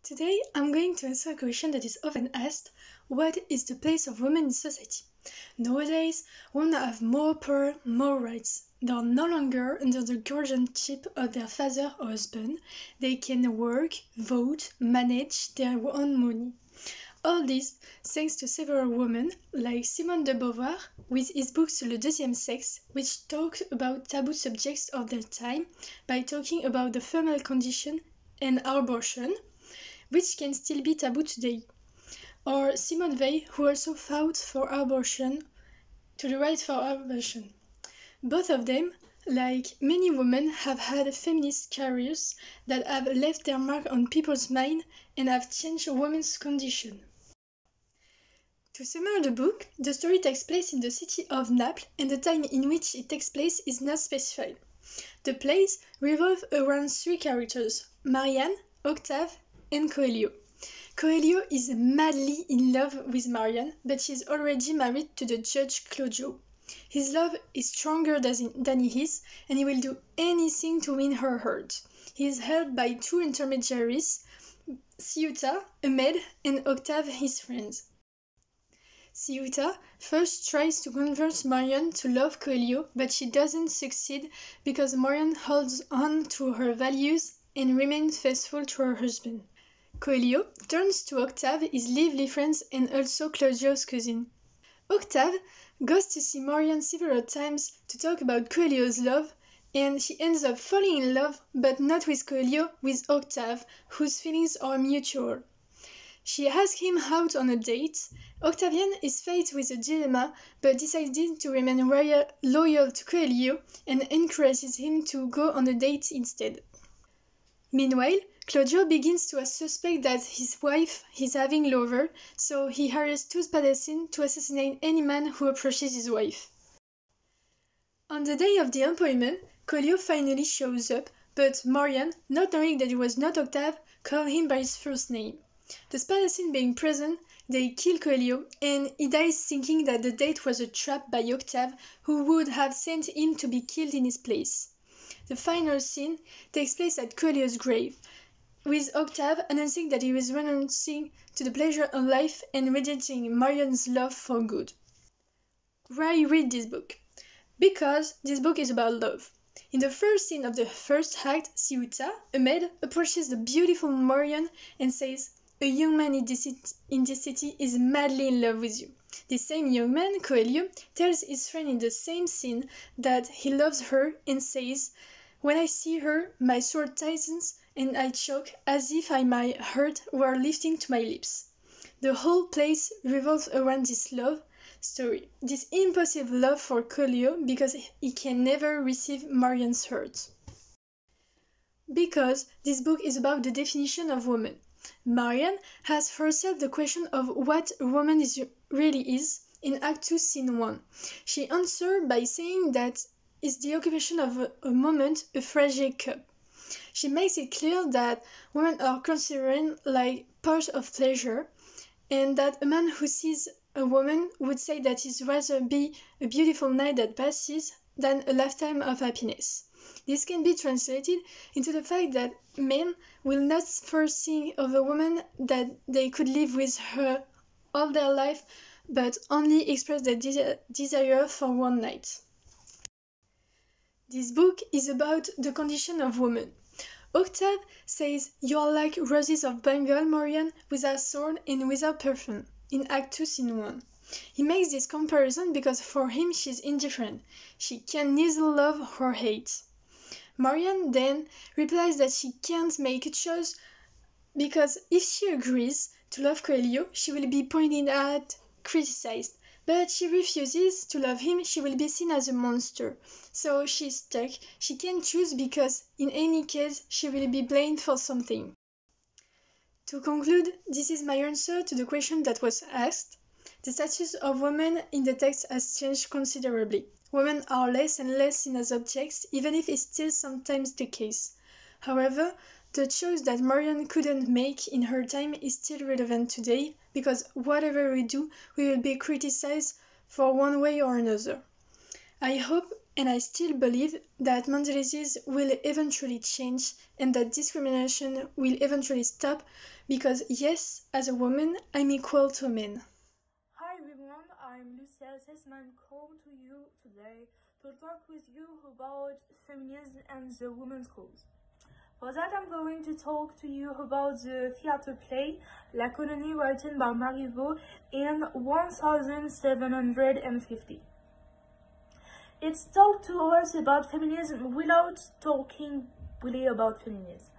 Today, I'm going to answer a question that is often asked: what is the place of women in society? Nowadays, women have more power, more rights. They are no longer under the guardianship of their father or husband. They can work, vote, manage their own money. All this thanks to several women, like Simone de Beauvoir, with his book Sur le deuxième sexe, which talked about taboo subjects of their time by talking about the female condition and abortion, which can still be taboo today. Or Simone Weil, who also fought for abortion, to the right for abortion. Both of them, like many women, have had feminist careers that have left their mark on people's minds and have changed women's condition. To summarize the book, the story takes place in the city of Naples, and the time in which it takes place is not specified. The plays revolve around three characters: Marianne, Octave, and Coelho. Coelho is madly in love with Marianne, but she is already married to the judge Claudio. His love is stronger than he is, and he will do anything to win her heart. He is held by two intermediaries, Ceuta, a maid, and Octave, his friend. Ceuta first tries to convince Marianne to love Coelho, but she doesn't succeed because Marianne holds on to her values and remains faithful to her husband. Coelho turns to Octave, his lively friend and also Claudio's cousin. Octave goes to see Marianne several times to talk about Coelho's love, and she ends up falling in love, but not with Coelho, with Octave, whose feelings are mutual. She asks him out on a date. Octavian is faced with a dilemma, but decides to remain loyal to Coelho and encourages him to go on a date instead. Meanwhile, Claudio begins to suspect that his wife is having a lover, so he hires two Spadassin to assassinate any man who approaches his wife. On the day of the appointment, Coelho finally shows up, but Marianne, not knowing that it was not Octave, calls him by his first name. The Spadassin being present, they kill Coelho, and he dies thinking that the date was a trap by Octave, who would have sent him to be killed in his place. The final scene takes place at Coelho's grave, with Octave announcing that he was renouncing to the pleasure of life and rejecting Marianne's love for good. Why read this book? Because this book is about love. In the first scene of the first act, Ceuta, a maid, approaches the beautiful Marianne and says, "A young man in this city is madly in love with you." The same young man, Coelho, tells his friend in the same scene that he loves her and says, "When I see her, my sword tightens and I choke as if my heart were lifting to my lips." The whole place revolves around this love story, this impossible love for Coelho because he can never receive Marianne's hurt. Because this book is about the definition of woman. Marianne asks herself the question of what a woman really is in Act 2, Scene 1. She answers by saying that it's the occupation of a moment, a fragile cup. She makes it clear that women are considered like part of pleasure, and that a man who sees a woman would say that it rather be a beautiful night that passes than a lifetime of happiness. This can be translated into the fact that men will not first think of a woman that they could live with her all their life, but only express their desire for one night. This book is about the condition of women. Octave says, "You are like roses of Bengal, Marianne, without thorn and without perfume," in Act 2, Scene 1. He makes this comparison because for him she is indifferent. She can neither love or hate. Marianne then replies that she can't make a choice because if she agrees to love Coelho, she will be pointed at, criticized. But she refuses to love him, she will be seen as a monster. So she's stuck. She can't choose because in any case she will be blamed for something. To conclude, this is my answer to the question that was asked. The status of women in the text has changed considerably. Women are less and less seen as objects, even if it's still sometimes the case. However, the choice that Marianne couldn't make in her time is still relevant today, because whatever we do, we will be criticized for one way or another. I hope And I still believe that mentalities will eventually change and that discrimination will eventually stop because, yes, as a woman, I'm equal to men. Hi everyone, I'm Lucia Sessman come to you today to talk with you about feminism and the women's cause. For that I'm going to talk to you about the theatre play La Colonie written by Marivaux in 1750. It's talked to us about feminism without talking really about feminism.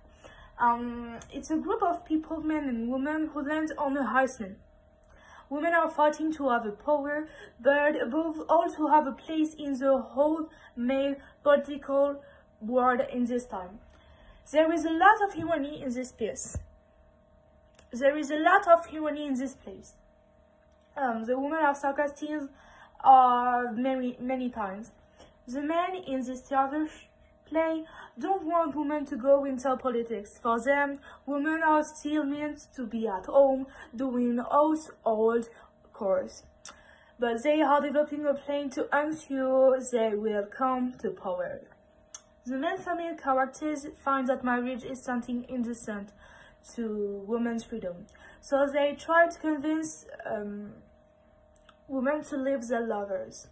It's a group of people, men and women, who land on a Iceland. Women are fighting to have a power, but above all to have a place in the whole male political world in this time. There is a lot of irony in this piece. There is a lot of irony in this place. The women are sarcastic many times. The men in this theater play don't want women to go into politics. For them, women are still meant to be at home doing household chores. But they are developing a plan to ensure they will come to power. The main female characters find that marriage is something indecent to women's freedom. So they try to convince women to leave their lovers.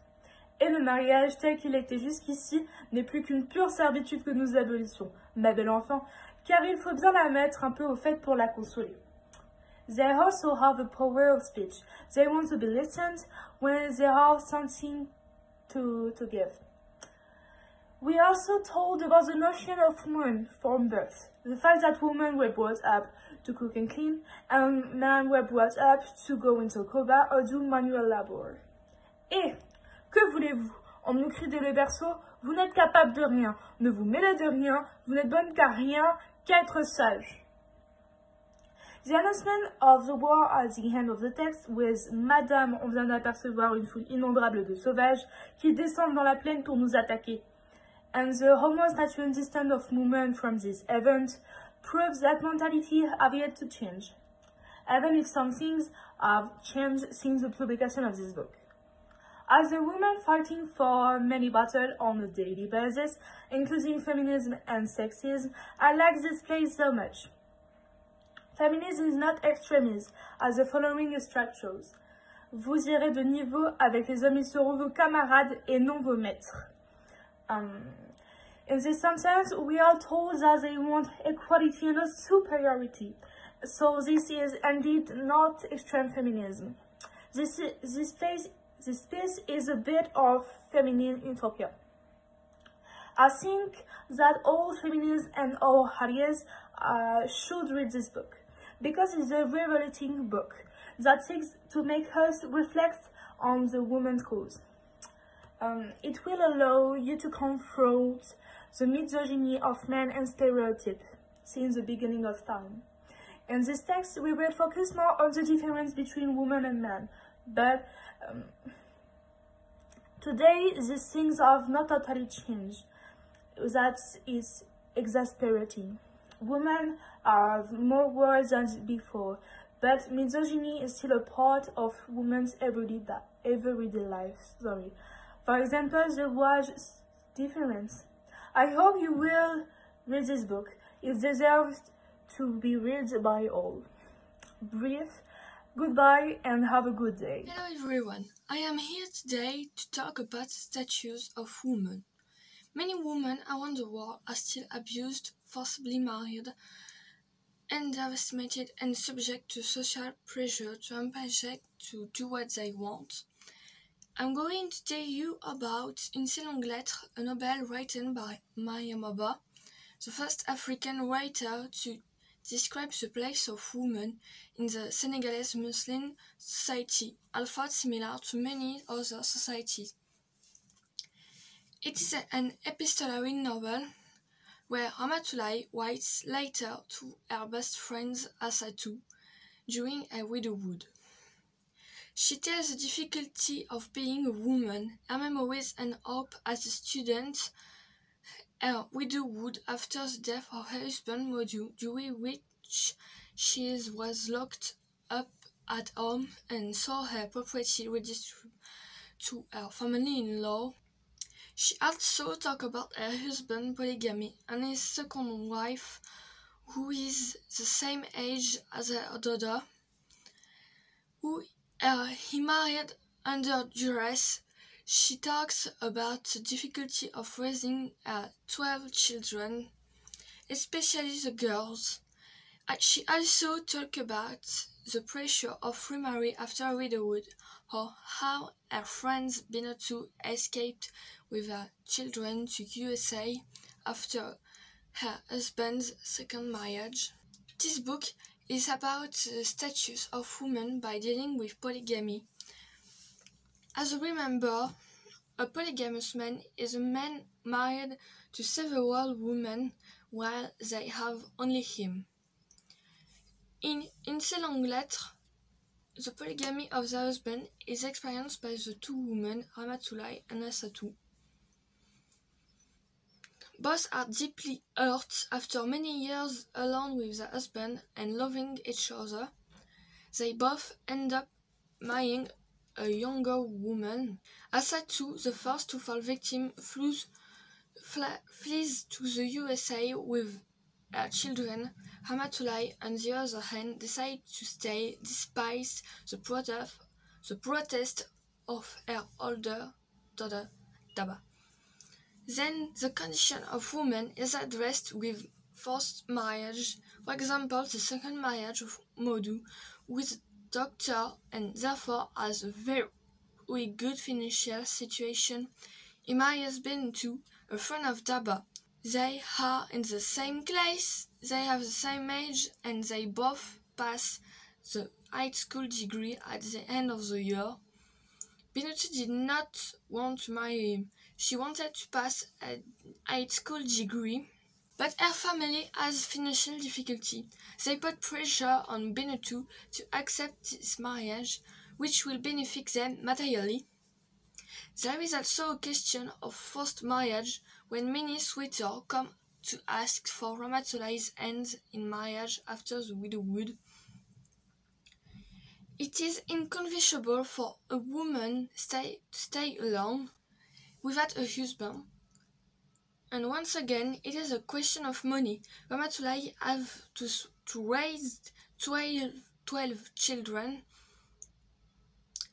Et le mariage tel qu'il était jusqu'ici n'est plus qu'une pure servitude que nous abolissons, ma belle enfant, car il faut bien la mettre un peu au fait pour la consoler. They also have the power of speech. They want to be listened when they have something to give. We are also told about the notion of woman from birth. The fact that women were brought up to cook and clean, and men were brought up to go into coma or do manual labor. Et, que voulez-vous? On nous crie dès le berceau, vous n'êtes capable de rien, ne vous mêlez de rien, vous n'êtes bonne qu'à rien, qu'à être sage. The announcement of the war at the end of the text with Madame, on vient d'apercevoir une foule innombrable de sauvages qui descendent dans la plaine pour nous attaquer. And the almost natural distance of women from this event proves that mentality have yet to change, even if some things have changed since the publication of this book. As a woman fighting for many battles on a daily basis, including feminism and sexism, I like this place so much. Feminism is not extremism, as the following extract shows. Vous irez de niveau avec les hommes, ils seront vos camarades et non vos maîtres. In this sentence, we are told that they want equality and not superiority. So this is indeed not extreme feminism. This piece is a bit of feminine utopia. I think that all feminists and all allies should read this book, because it's a revelating book that seeks to make us reflect on the women's cause. It will allow you to confront the misogyny of men and stereotypes since the beginning of time. In this text, we will focus more on the difference between women and men, but today these things have not totally changed. That is exasperating. Women have more words than before, but misogyny is still a part of women's everyday life. For example, the wage difference. I hope you will read this book. It deserves to be read by all. Breathe, goodbye, and have a good day. Hello everyone, I am here today to talk about statues of women. Many women around the world are still abused, forcibly married, underestimated and subject to social pressure to empower to do what they want. I'm going to tell you about Une si longue lettre, a novel written by Mariam Abba, the first African writer to describe the place of women in the Senegalese Muslim society, although similar to many other societies. It is an epistolary novel where Ramatoulaye writes later to her best friend Assatou during her widowhood. She tells the difficulty of being a woman, her memories and hope as a student, her widowhood after the death of her husband Modou, during which she was locked up at home and saw her property redistributed to her family-in-law. She also talked about her husband polygamy and his second wife, who is the same age as her daughter, who he married under duress. She talks about the difficulty of raising 12 children, especially the girls. She also talked about the pressure of remarry after widowhood, or how her friend Binatu escaped with her children to USA after her husband's second marriage. This book is about the status of women by dealing with polygamy. As a remember, a polygamous man is a man married to several women while they have only him. In ces longues lettres, the polygamy of the husband is experienced by the two women, Ramatoulaye and Assatou. Both are deeply hurt after many years alone with their husband and loving each other. They both end up marrying a younger woman. Assatou, the first to fall victim, flees to the USA with her children. Ramatoulaye, on the other hand, decided to stay despite the protest of her older daughter, Daba. Then the condition of women is addressed with forced marriage. For example, the second marriage of Modou with a doctor and therefore has a very good financial situation. He marries Bintou, a friend of Daba. They are in the same class, they have the same age, and they both pass the high school degree at the end of the year. Bintou did not want to marry him. She wanted to pass a high school degree, but her family has financial difficulty. They put pressure on Bintou to accept this marriage, which will benefit them materially. There is also a question of forced marriage when many suitors come to ask for Ramatoulaye's hand in marriage after the widowhood. It is inconceivable for a woman to stay alone without a husband. And once again, it is a question of money. Ramatoulaye have to raise 12 children.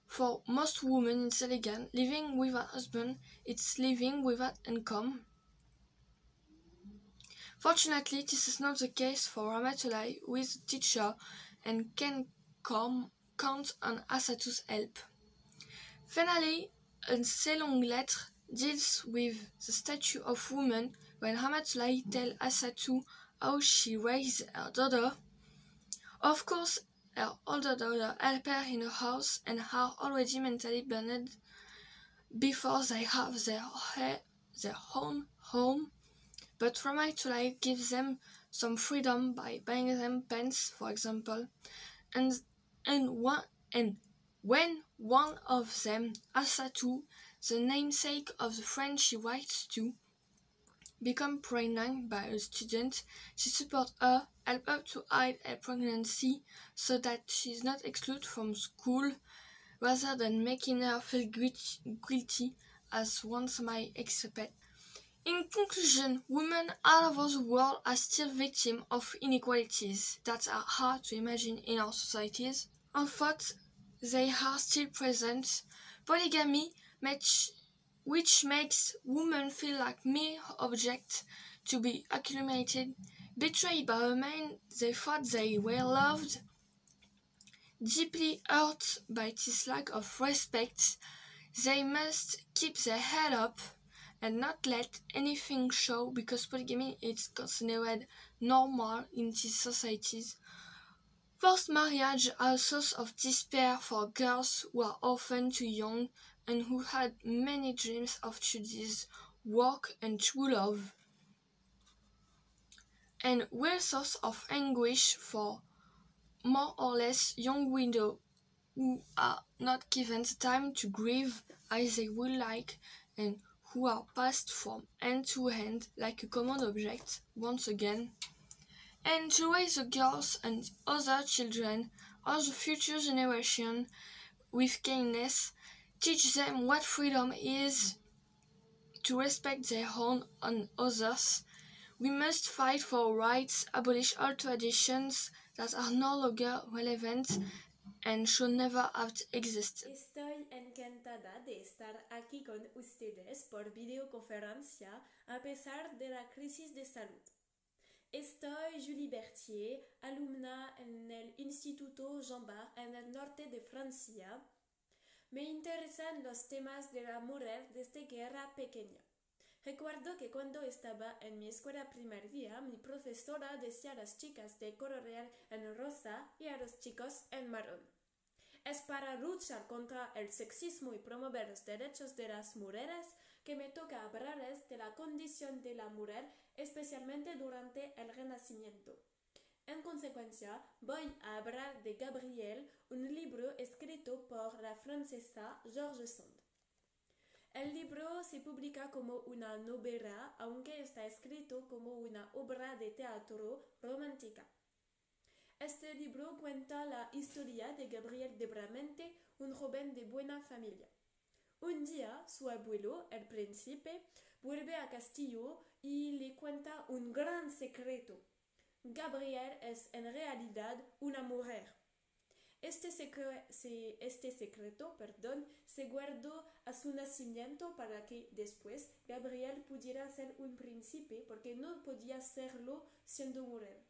For most women in Senegal, living with a husband is living without income. Fortunately, this is not the case for Ramatoulaye, who is a teacher and can count on Assatou's help. Finally, ces longues lettres deals with the status of women when Ramatoulaye tells Assatou how she raised her daughter. Of course, her older daughter helped her in her house and are already mentally burned before they have their own home, but Ramatoulaye gives them some freedom by buying them pens, for example, and when one of them, Assatou, the namesake of the friend she writes to, become pregnant by a student, she supports her, help her to hide her pregnancy so that she is not excluded from school, rather than making her feel guilty as one might expect. In conclusion, women all over the world are still victims of inequalities that are hard to imagine in our societies. In fact, they are still present. Polygamy, which makes women feel like mere objects to be accumulated, betrayed by a man they thought they were loved, deeply hurt by this lack of respect, they must keep their head up and not let anything show, because polygamy is considered normal in these societies. Forced marriage are a source of despair for girls who are often too young and who had many dreams of studies, work, and true love, and were a source of anguish for more or less young widows who are not given the time to grieve as they would like, and who are passed from hand to hand like a common object once again. And to raise the girls and other children or the future generation with kindness, teach them what freedom is, to respect their own and others. We must fight for rights, abolish all traditions that are no longer relevant and should never have existed. Estoy encantada de estar aquí con ustedes por videoconferencia a pesar de la crisis de salud. Estoy Julie Berthier, alumna en el Instituto Jean Bart en el norte de Francia. Me interesan los temas de la mujer desde que era pequeña. Recuerdo que cuando estaba en mi escuela primaria, mi profesora decía a las chicas de colorear en rosa y a los chicos en marrón. Es para luchar contra el sexismo y promover los derechos de las mujeres que me toca hablarles de la condición de la mujer, especialmente durante el Renacimiento. En consecuencia, voy a hablar de Gabrielle, un libro escrito por la francesa George Sand. El libro se publica como una novela, aunque está escrito como una obra de teatro romántica. Este libro cuenta la historia de Gabriel de Bramante, un joven de buena familia. Un día, su abuelo, el príncipe, vuelve a Castillo y le cuenta un gran secreto. Gabriel es en realidad una mujer. Este secreto, se guardó a su nacimiento para que después Gabriel pudiera ser un príncipe porque no podía serlo siendo mujer.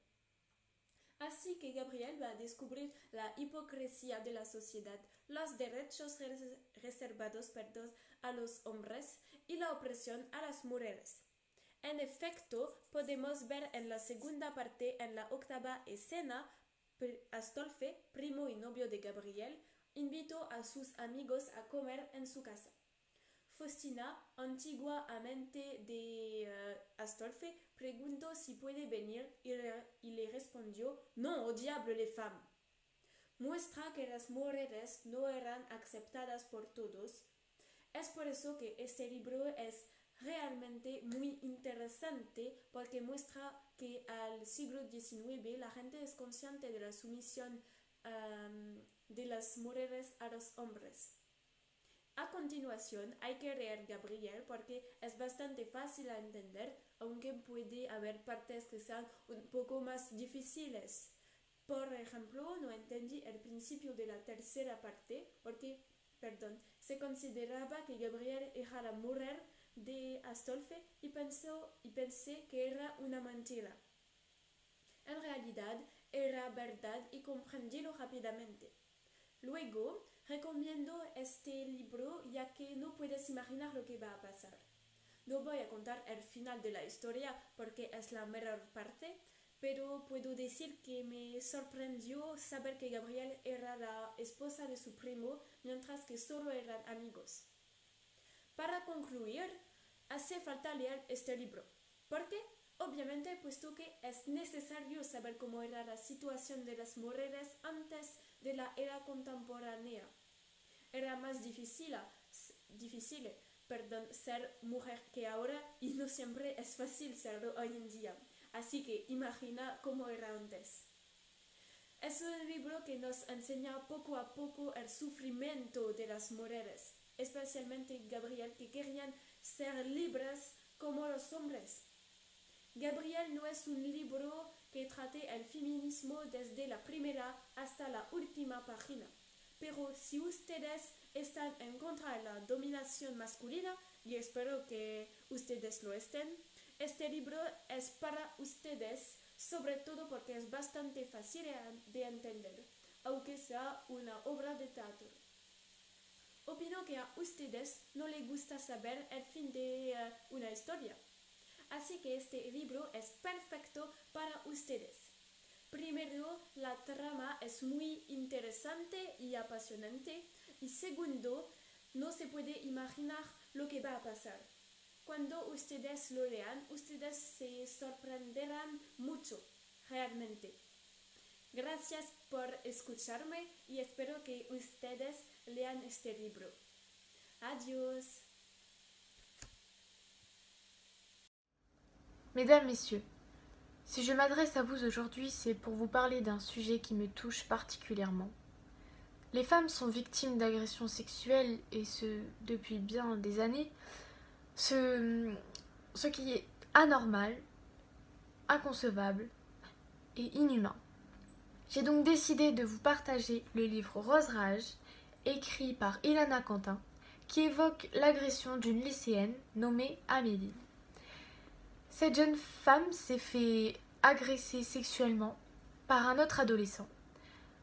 Así que Gabriel va a descubrir la hipocresía de la sociedad, los derechos reservados a los hombres y la opresión a las mujeres. En efecto, podemos ver en la segunda parte, en la octava escena, Astolfe, primo y novio de Gabriel, invitó a sus amigos a comer en su casa. Faustina, antigua amante de Astolfe, preguntó si puede venir y le respondió: «No, au diable les femmes». Muestra que las mujeres no eran aceptadas por todos. Es por eso que este libro es realmente muy interesante, porque muestra que al siglo XIX la gente es consciente de la sumisión de las mujeres a los hombres. A continuación, hay que leer Gabriel porque es bastante fácil de entender, aunque puede haber partes que sean un poco más difíciles. Por ejemplo, no entendí el principio de la tercera parte porque, se consideraba que Gabriel era la mujer de Astolfe y pensé que era una mentira. En realidad, era verdad y comprendílo rápidamente. Luego, recomiendo este libro ya que no puedes imaginar lo que va a pasar. No voy a contar el final de la historia porque es la mejor parte, pero puedo decir que me sorprendió saber que Gabriel era la esposa de su primo, mientras que solo eran amigos. Para concluir, hace falta leer este libro. ¿Por qué? Obviamente, puesto que es necesario saber cómo era la situación de las mujeres antes de la era contemporánea. Era más difícil, ser mujer que ahora, y no siempre es fácil serlo hoy en día. Así que imagina cómo era antes. Es un libro que nos enseña poco a poco el sufrimiento de las mujeres, especialmente Gabriel, que querían ser libres como los hombres. Gabriel no es un libro que trate el feminismo desde la primera hasta la última página. Pero si ustedes están en contra de la dominación masculina, y espero que ustedes lo estén, este libro es para ustedes, sobre todo porque es bastante fácil de entender, aunque sea una obra de teatro. Opino que a ustedes no les gusta saber el fin de una historia. Así que este libro es perfecto para ustedes. Primero, la trama es muy interesante y apasionante. Y segundo, no se puede imaginar lo que va a pasar. Cuando ustedes lo lean, ustedes se sorprenderán mucho, realmente. Gracias por escucharme y espero que ustedes lean este libro. Adiós. Mesdames, Messieurs, si je m'adresse à vous aujourd'hui, c'est pour vous parler d'un sujet qui me touche particulièrement. Les femmes sont victimes d'agressions sexuelles, et ce, depuis bien des années. ce qui est anormal, inconcevable et inhumain. J'ai donc décidé de vous partager le livre Rose Rage, écrit par Ilana Quentin, qui évoque l'agression d'une lycéenne nommée Amélie. Cette jeune femme s'est fait agresser sexuellement par un autre adolescent.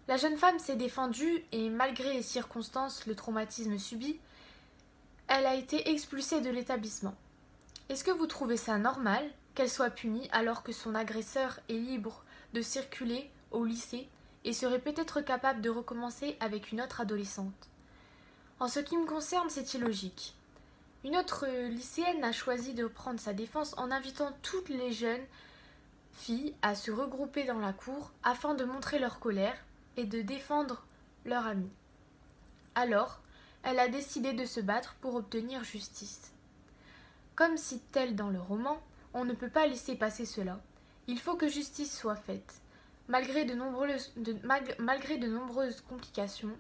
La jeune femme s'est défendue et malgré les circonstances, le traumatisme subi, elle a été expulsée de l'établissement. Est-ce que vous trouvez ça normal qu'elle soit punie alors que son agresseur est libre de circuler au lycée et serait peut-être capable de recommencer avec une autre adolescente? En ce qui me concerne, c'est illogique. Une autre lycéenne a choisi de prendre sa défense en invitant toutes les jeunes filles à se regrouper dans la cour afin de montrer leur colère et de défendre leur amie. Alors, elle a décidé de se battre pour obtenir justice. Comme si tel dans le roman, on ne peut pas laisser passer cela. Il faut que justice soit faite. Malgré de nombreuses complications,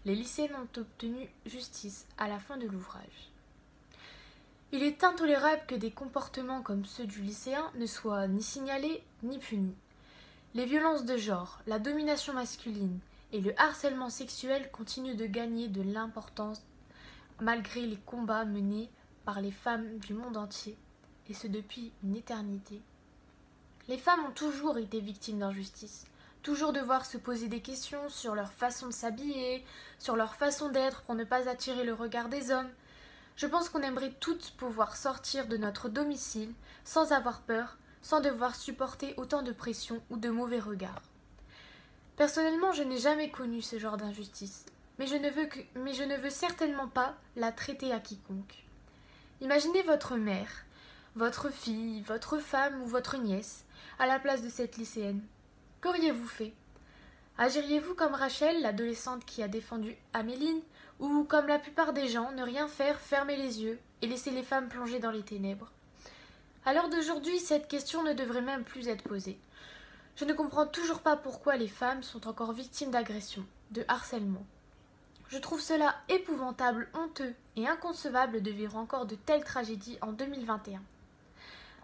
les lycéennes ont obtenu justice à la fin de l'ouvrage. Il est intolérable que des comportements comme ceux du lycéen ne soient ni signalés ni punis. Les violences de genre, la domination masculine et le harcèlement sexuel continuent de gagner de l'importance malgré les combats menés par les femmes du monde entier, et ce depuis une éternité. Les femmes ont toujours été victimes d'injustice, toujours devoir se poser des questions sur leur façon de s'habiller, sur leur façon d'être pour ne pas attirer le regard des hommes. Je pense qu'on aimerait toutes pouvoir sortir de notre domicile sans avoir peur, sans devoir supporter autant de pression ou de mauvais regards. Personnellement, je n'ai jamais connu ce genre d'injustice, mais je ne veux certainement pas la traiter à quiconque. Imaginez votre mère, votre fille, votre femme ou votre nièce à la place de cette lycéenne. Qu'auriez-vous fait? Agiriez-vous comme Rachel, l'adolescente qui a défendu Améline, ou comme la plupart des gens, ne rien faire, fermer les yeux et laisser les femmes plonger dans les ténèbres? À l'heure d'aujourd'hui, cette question ne devrait même plus être posée. Je ne comprends toujours pas pourquoi les femmes sont encore victimes d'agressions, de harcèlement. Je trouve cela épouvantable, honteux et inconcevable de vivre encore de telles tragédies en 2021.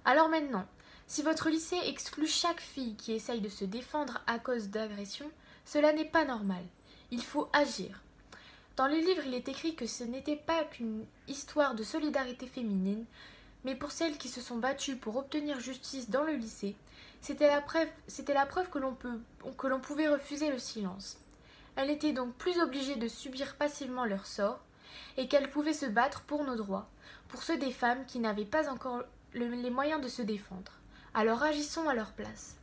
Alors maintenant, si votre lycée exclut chaque fille qui essaye de se défendre à cause d'agressions, cela n'est pas normal. Il faut agir. Dans le livre, il est écrit que ce n'était pas qu'une histoire de solidarité féminine, mais pour celles qui se sont battues pour obtenir justice dans le lycée, c'était la preuve que l'on pouvait refuser le silence. Elles n'étaient donc plus obligées de subir passivement leur sort, et qu'elles pouvaient se battre pour nos droits, pour ceux des femmes qui n'avaient pas encore les moyens de se défendre. Alors agissons à leur place.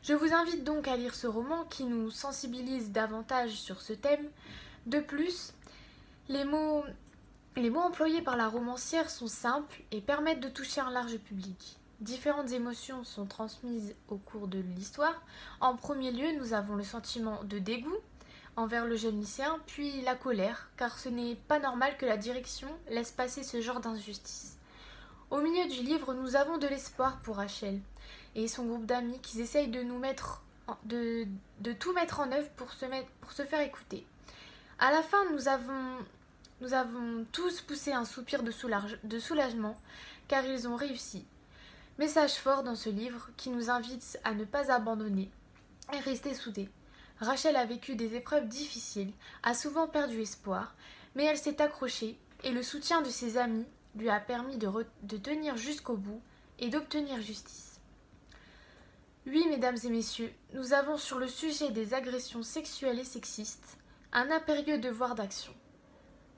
Je vous invite donc à lire ce roman qui nous sensibilise davantage sur ce thème. De plus, les mots employés par la romancière sont simples et permettent de toucher un large public. Différentes émotions sont transmises au cours de l'histoire. En premier lieu, nous avons le sentiment de dégoût envers le jeune lycéen, puis la colère, car ce n'est pas normal que la direction laisse passer ce genre d'injustice. Au milieu du livre, nous avons de l'espoir pour Rachel et son groupe d'amis qui essayent de tout mettre en œuvre pour se faire écouter. À la fin, nous avons tous poussé un soupir de soulagement, car ils ont réussi. Message fort dans ce livre qui nous invite à ne pas abandonner et rester soudés. Rachel a vécu des épreuves difficiles, a souvent perdu espoir, mais elle s'est accrochée et le soutien de ses amis lui a permis de tenir jusqu'au bout et d'obtenir justice. Oui, mesdames et messieurs, nous avons sur le sujet des agressions sexuelles et sexistes un impérieux devoir d'action.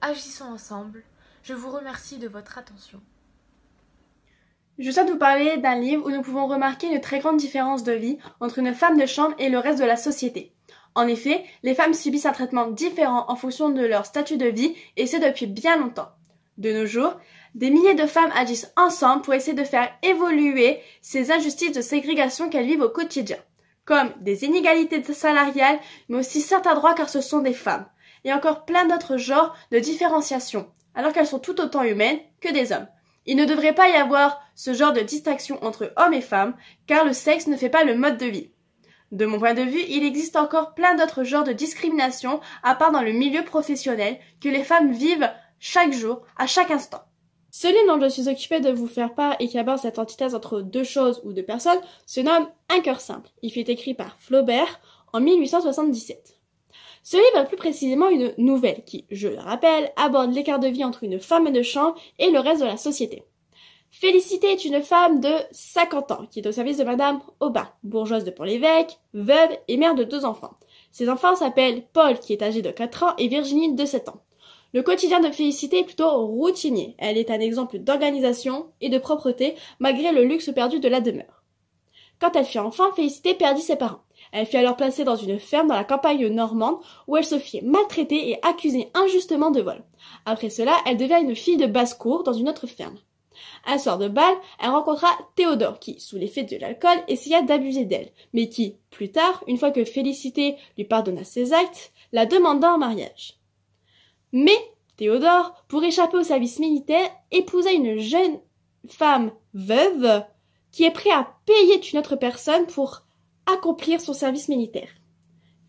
Agissons ensemble. Je vous remercie de votre attention. Je souhaite vous parler d'un livre où nous pouvons remarquer une très grande différence de vie entre une femme de chambre et le reste de la société. En effet, les femmes subissent un traitement différent en fonction de leur statut de vie, et ce depuis bien longtemps. De nos jours, des milliers de femmes agissent ensemble pour essayer de faire évoluer ces injustices de ségrégation qu'elles vivent au quotidien, comme des inégalités salariales, mais aussi certains droits car ce sont des femmes, et encore plein d'autres genres de différenciation, alors qu'elles sont tout autant humaines que des hommes. Il ne devrait pas y avoir ce genre de distinction entre hommes et femmes, car le sexe ne fait pas le mode de vie. De mon point de vue, il existe encore plein d'autres genres de discrimination, à part dans le milieu professionnel, que les femmes vivent chaque jour, à chaque instant. Ce livre dont je suis occupée de vous faire part et qui aborde cette antithèse entre deux choses ou deux personnes se nomme Un cœur simple. Il fut écrit par Flaubert en 1877. Ce livre est plus précisément une nouvelle qui, je le rappelle, aborde l'écart de vie entre une femme de chambre et le reste de la société. Félicité est une femme de 50 ans qui est au service de Madame Aubin, bourgeoise de Pont-l'Évêque, veuve et mère de 2 enfants. Ses enfants s'appellent Paul qui est âgé de 4 ans et Virginie de 7 ans. Le quotidien de Félicité est plutôt routinier. Elle est un exemple d'organisation et de propreté malgré le luxe perdu de la demeure. Quand elle fut enfant, Félicité perdit ses parents. Elle fut alors placée dans une ferme dans la campagne normande où elle se fit maltraiter et accuser injustement de vol. Après cela, elle devient une fille de basse-cour dans une autre ferme. Un soir de bal, elle rencontra Théodore qui, sous l'effet de l'alcool, essaya d'abuser d'elle, mais qui, plus tard, une fois que Félicité lui pardonna ses actes, la demanda en mariage. Mais Théodore, pour échapper au service militaire, épousa une jeune femme veuve qui est prête à payer une autre personne pour accomplir son service militaire.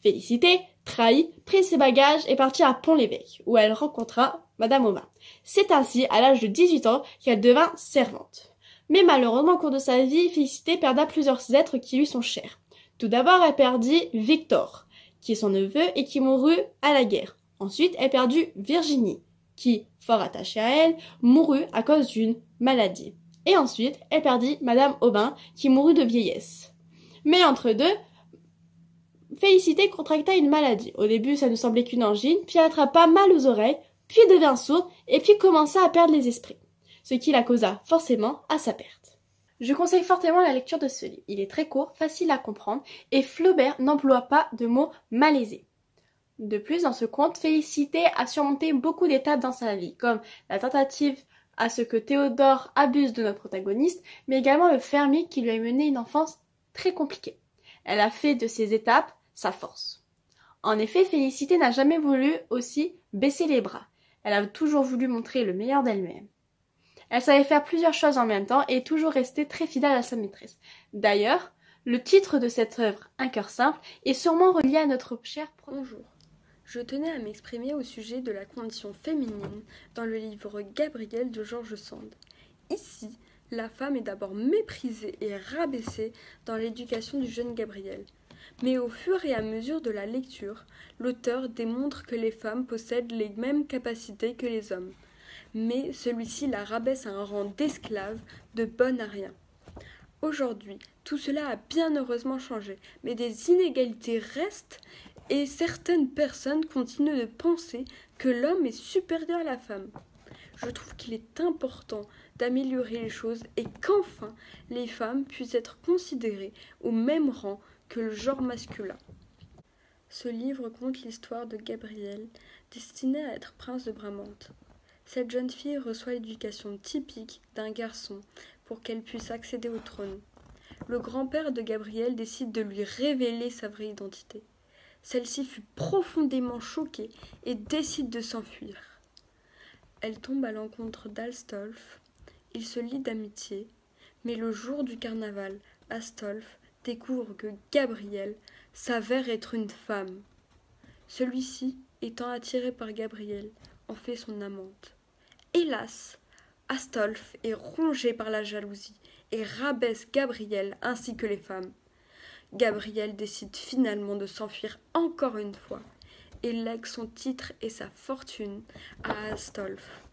Félicité, trahie, prit ses bagages et partit à Pont-l'Évêque, où elle rencontra Madame Aubin. C'est ainsi, à l'âge de 18 ans, qu'elle devint servante. Mais malheureusement, au cours de sa vie, Félicité perdra plusieurs êtres qui lui sont chers. Tout d'abord, elle perdit Victor, qui est son neveu et qui mourut à la guerre. Ensuite, elle perdit Virginie, qui, fort attachée à elle, mourut à cause d'une maladie. Et ensuite, elle perdit Madame Aubin, qui mourut de vieillesse. Mais entre deux, Félicité contracta une maladie. Au début, ça ne semblait qu'une angine, puis elle attrapa mal aux oreilles, puis devint sourde, et puis commença à perdre les esprits, ce qui la causa forcément à sa perte. Je conseille fortement la lecture de ce livre. Il est très court, facile à comprendre, et Flaubert n'emploie pas de mots malaisés. De plus, dans ce conte, Félicité a surmonté beaucoup d'étapes dans sa vie, comme la tentative à ce que Théodore abuse de notre protagoniste, mais également le fermier qui lui a mené une enfance très compliquée. Elle a fait de ces étapes sa force. En effet, Félicité n'a jamais voulu aussi baisser les bras. Elle a toujours voulu montrer le meilleur d'elle-même. Elle savait faire plusieurs choses en même temps et toujours rester très fidèle à sa maîtresse. D'ailleurs, le titre de cette œuvre, Un cœur simple, est sûrement relié à notre cher Bonjour. Je tenais à m'exprimer au sujet de la condition féminine dans le livre Gabriel de George Sand. Ici, la femme est d'abord méprisée et rabaissée dans l'éducation du jeune Gabriel. Mais au fur et à mesure de la lecture, l'auteur démontre que les femmes possèdent les mêmes capacités que les hommes. Mais celui-ci la rabaisse à un rang d'esclave, de bonne à rien. Aujourd'hui, tout cela a bien heureusement changé, mais des inégalités restent et certaines personnes continuent de penser que l'homme est supérieur à la femme. Je trouve qu'il est important d'améliorer les choses et qu'enfin les femmes puissent être considérées au même rang que le genre masculin. Ce livre conte l'histoire de Gabriel, destiné à être prince de Bramante. Cette jeune fille reçoit l'éducation typique d'un garçon pour qu'elle puisse accéder au trône. Le grand-père de Gabriel décide de lui révéler sa vraie identité. Celle-ci fut profondément choquée et décide de s'enfuir. Elle tombe à l'encontre d'Astolphe. Ils se lient d'amitié, mais le jour du carnaval, Astolphe découvre que Gabriel s'avère être une femme. Celui-ci, étant attiré par Gabriel, en fait son amante. Hélas, Astolphe est rongé par la jalousie et rabaisse Gabriel ainsi que les femmes. Gabriel décide finalement de s'enfuir encore une fois et lègue son titre et sa fortune à Astolphe.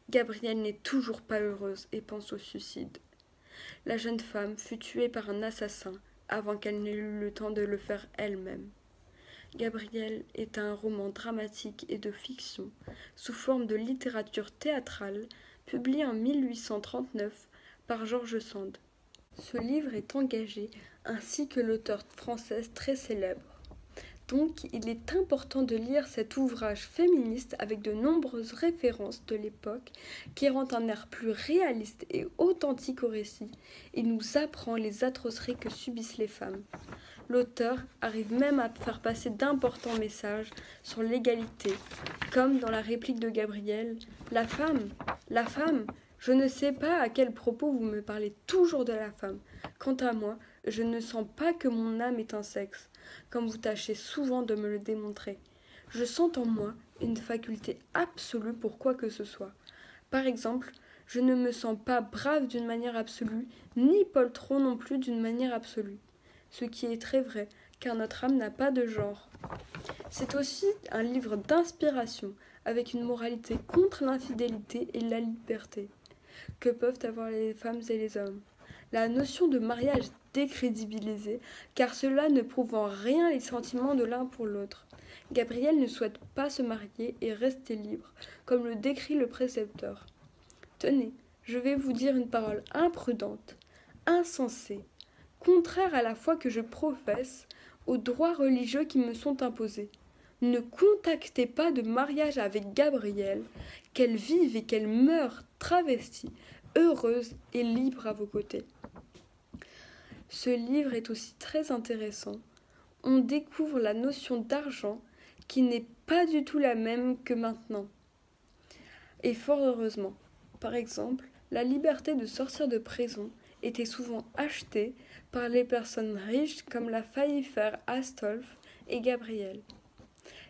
Gabrielle n'est toujours pas heureuse et pense au suicide. La jeune femme fut tuée par un assassin avant qu'elle n'ait eu le temps de le faire elle-même. Gabrielle est un roman dramatique et de fiction sous forme de littérature théâtrale publié en 1839 par George Sand. Ce livre est engagé ainsi que l'auteure française très célèbre. Donc, il est important de lire cet ouvrage féministe avec de nombreuses références de l'époque qui rend un air plus réaliste et authentique au récit et nous apprend les atrocités que subissent les femmes. L'auteur arrive même à faire passer d'importants messages sur l'égalité, comme dans la réplique de Gabriel « La femme, je ne sais pas à quel propos vous me parlez toujours de la femme. Quant à moi, je ne sens pas que mon âme est un sexe, comme vous tâchez souvent de me le démontrer. Je sens en moi une faculté absolue pour quoi que ce soit. Par exemple, Je ne me sens pas brave d'une manière absolue, ni poltron non plus d'une manière absolue. Ce qui est très vrai, car notre âme n'a pas de genre. C'est aussi un livre d'inspiration, avec une moralité contre l'infidélité et la liberté, que peuvent avoir les femmes et les hommes. La notion de mariage décrédibilisée, car cela ne prouve en rien les sentiments de l'un pour l'autre. Gabriel ne souhaite pas se marier et rester libre, comme le décrit le précepteur. Tenez, je vais vous dire une parole imprudente, insensée, contraire à la foi que je professe, aux droits religieux qui me sont imposés. Ne contactez pas de mariage avec Gabriel, qu'elle vive et qu'elle meure travestie, heureuse et libre à vos côtés. Ce livre est aussi très intéressant. On découvre la notion d'argent qui n'est pas du tout la même que maintenant. Et fort heureusement. Par exemple, la liberté de sortir de prison était souvent achetée par les personnes riches comme l'a failli faire Astolphe et Gabriel.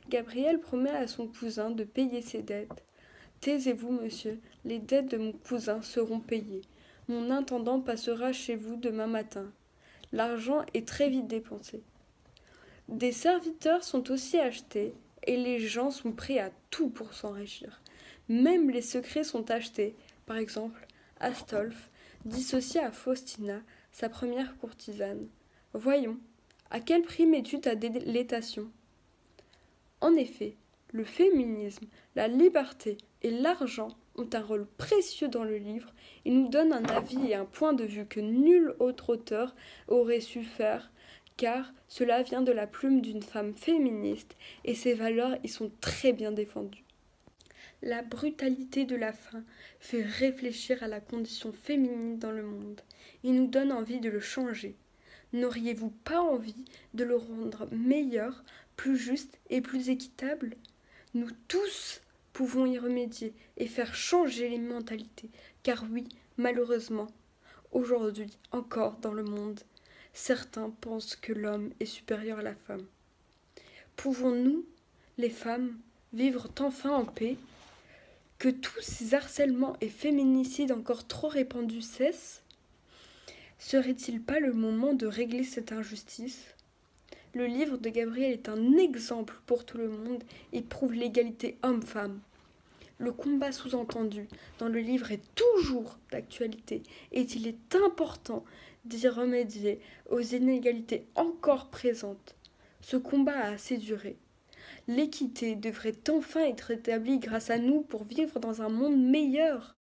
Gabriel promet à son cousin de payer ses dettes. « Taisez-vous, monsieur, les dettes de mon cousin seront payées. Mon intendant passera chez vous demain matin. L'argent est très vite dépensé. » Des serviteurs sont aussi achetés et les gens sont prêts à tout pour s'enrichir. Même les secrets sont achetés. Par exemple, Astolphe dissocié à Faustina, sa première courtisane. Voyons, à quel prix mets-tu ta délétation ? En effet, le féminisme, la liberté et l'argent ont un rôle précieux dans le livre et nous donnent un avis et un point de vue que nul autre auteur aurait su faire, car cela vient de la plume d'une femme féministe et ses valeurs y sont très bien défendues. La brutalité de la faim fait réfléchir à la condition féminine dans le monde et nous donne envie de le changer. N'auriez-vous pas envie de le rendre meilleur, plus juste et plus équitable ? Nous tous pouvons y remédier et faire changer les mentalités, car oui, malheureusement, aujourd'hui encore dans le monde, certains pensent que l'homme est supérieur à la femme. Pouvons-nous, les femmes, vivre enfin en paix ? Que tous ces harcèlements et féminicides encore trop répandus cessent ? Serait-il pas le moment de régler cette injustice ? Le livre de Gabriel est un exemple pour tout le monde et prouve l'égalité homme-femme. Le combat sous-entendu dans le livre est toujours d'actualité et il est important d'y remédier aux inégalités encore présentes. Ce combat a assez duré. L'équité devrait enfin être établie grâce à nous pour vivre dans un monde meilleur.